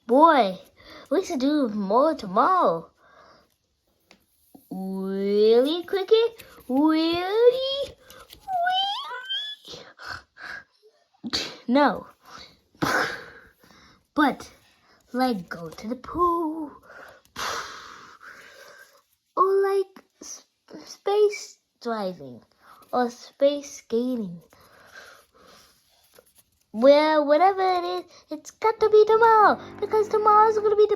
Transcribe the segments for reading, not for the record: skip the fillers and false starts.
Boy, we should do more tomorrow. Really, Cricket? Really? No. But, like, go to the pool. Or, like, space driving. Or space skating. Well, whatever it is, it's got to be tomorrow. Because tomorrow's going to be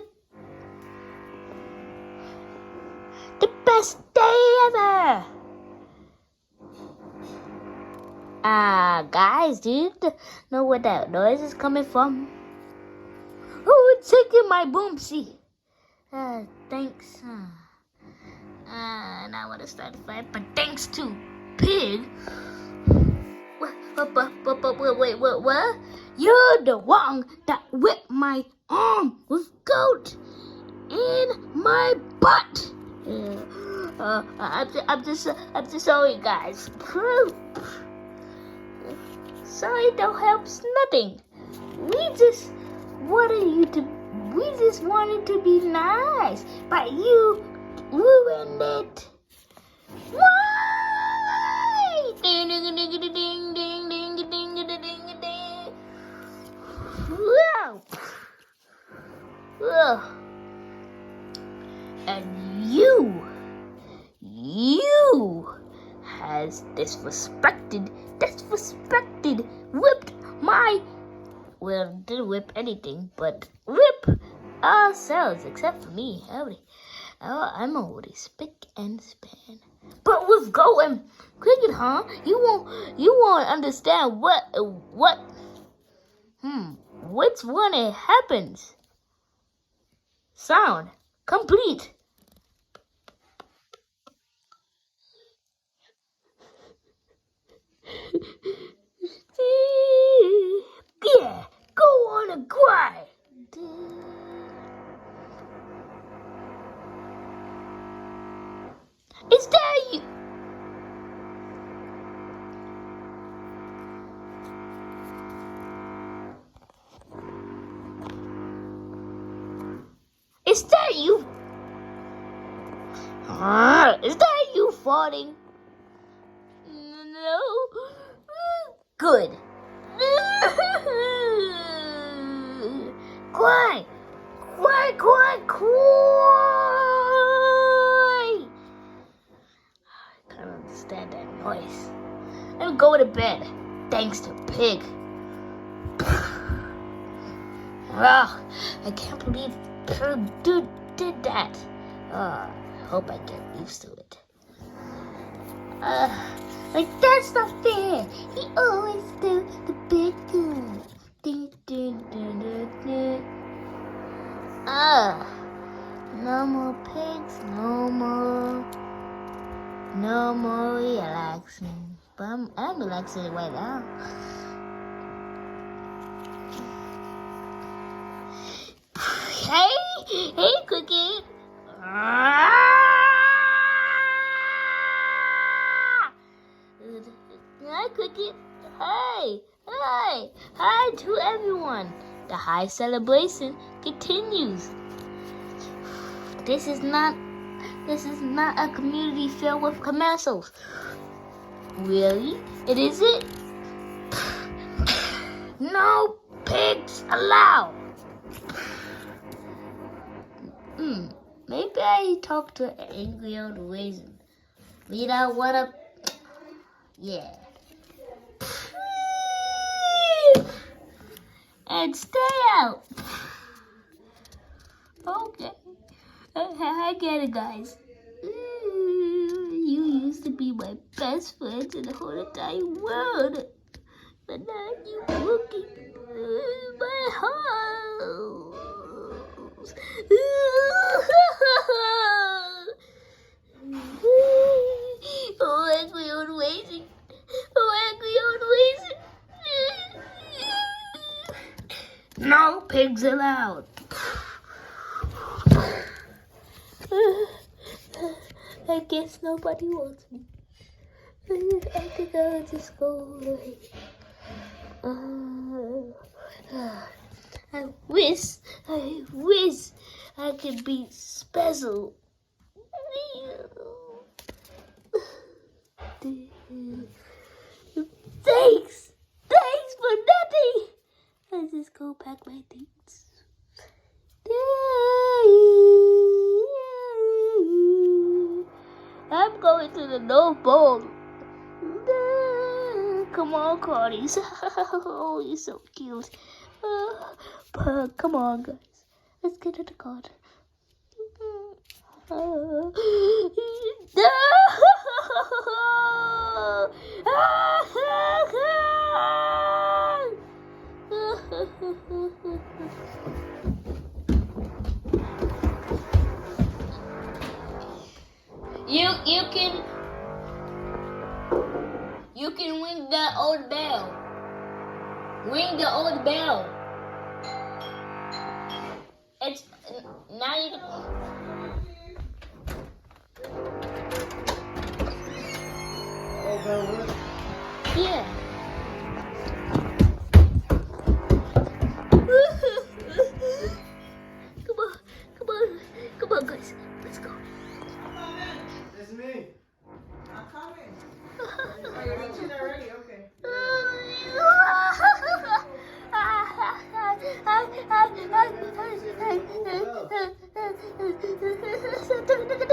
the best day ever. Guys, do you know where that noise is coming from? Who taking my boomsie? Thanks. And I want to start a fight, but thanks to Pig. Wait, what? You're the one that whipped my arm with goat in my butt. I'm just sorry, guys. Sorry don't help nothing. We just wanted to be nice, but you ruined it. Why? Ding ding ding ding ding ding ding ding ding ding. Whoa. And you has disrespected, whipped my, well, didn't whip anything, but whip ourselves, except for me. I'm already spick and span. But with Go and Cricket, huh? You won't understand which one it happens. Sound complete. Yeah, go on and cry. Is that you? Is that you? Is that you farting? No. Good. Cry. I can't understand that noise. Let me go to bed. Thanks to Pig. I can't believe Pig did that. I hope I get used to it. Like, that's not fair. He always do the big good. No more pigs, no more relaxing. But I'm relaxing right now. Hey, Cricket. Hi, Cricket. Hi to everyone. The high celebration continues. This is not a community filled with commercials. Really? It isn't? No pigs allowed. Maybe I talked to an angry old raisin. We don't wanna. Yeah. And stay out. Okay. I get it, guys. You used to be my best friends in the whole entire world. But now you broken my house. Oh, angry old raisin. No pigs allowed. I guess nobody wants me. I think I'll just go away. I wish I could be special. Thanks for nothing. I just go pack my things. I'm going to the North Pole. Come on, Cardies. Oh, you're so cute. Come on, guys. Let's get in the car. You can ring the old bell. Ring the old bell. It's now you can. Yeah. Come on, guys. Let's go. It's me. I'm coming. Are you reaching already? Okay. Thanks for nothing.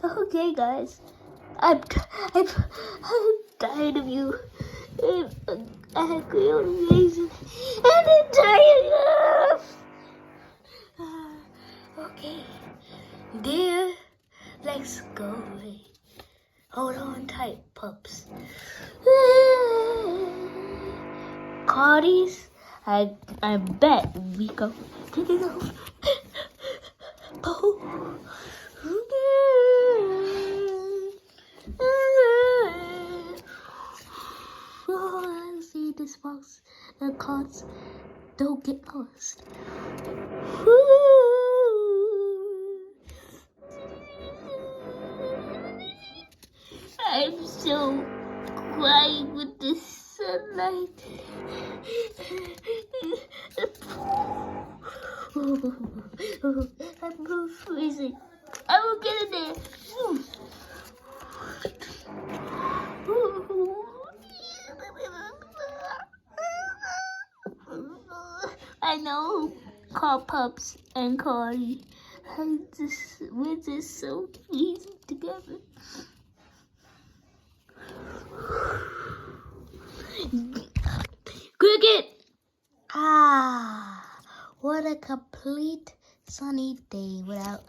Okay, guys. I'm tired of you. I'm amazing. And I'm tired of. Okay. Dear, let's go. Hold on tight, pups. Cardies, I bet we go to the North Pole. Oh, I see this box. The cards don't get lost. I'm so crying with the sunlight. I'm freezing. I will get in there. I know, call pups and Cardi. We're just so easy together. Cricket! What a complete sunny day without.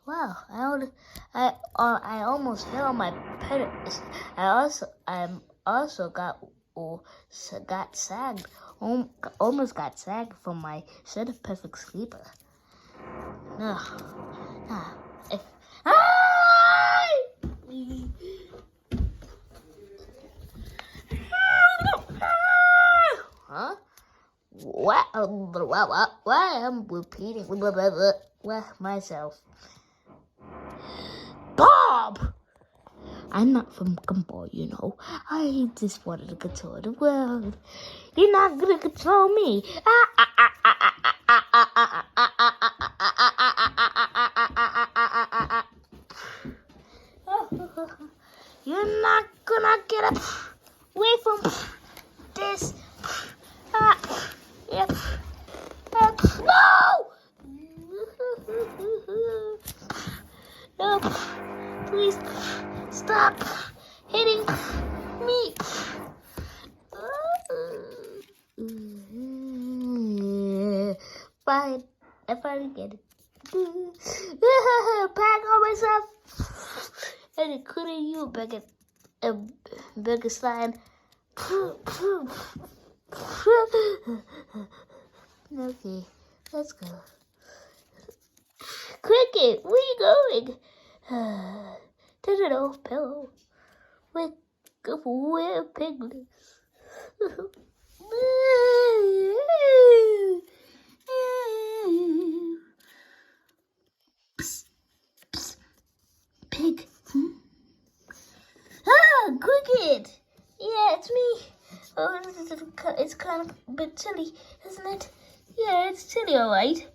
Wow! I almost fell on my pedals. I also got sagged. Almost got sagged from my set of perfect sleeper. Huh? What? Why I'm repeating myself? Bob! I'm not from Gumball, you know. I just wanted to control the world. You're not gonna control me. You're not gonna get away from this. No! No! Please stop hitting me. Fine. I finally get it. Pack on myself. And including you, bigger slime. Okay, let's go. Cricket, where you going? To the North Pole with piglets. kind of a bit chilly, isn't it? Yeah, it's chilly, alright.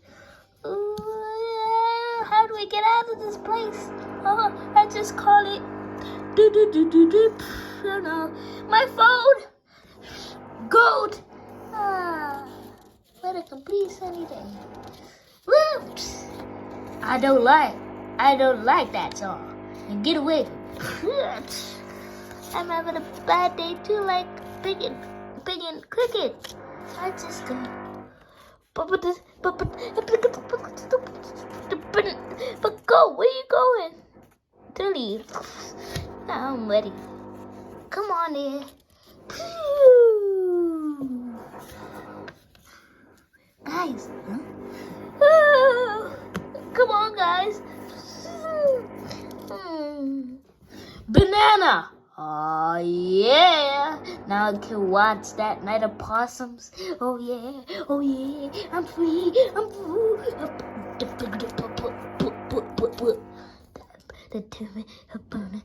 How do we get out of this place? Oh, I just call it. You know, my phone. Goat. What a complete sunny day. Whoops. I don't like that song. And get away from me. I'm having a bad day too, like Pig and Cricket. I just got. But go, where you going? To leave. Now I'm ready. Come on in. Guys, huh? Come on, guys. Banana. Oh yeah. Now I can watch that night of possums. Oh yeah. Oh yeah. I'm free. I'm free. The turn I'm gonna.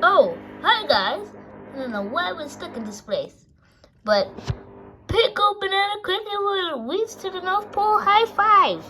Oh, hi guys. I don't know why we're stuck in this place, but Pickle, Banana, Cricket will reach to the North Pole. High five.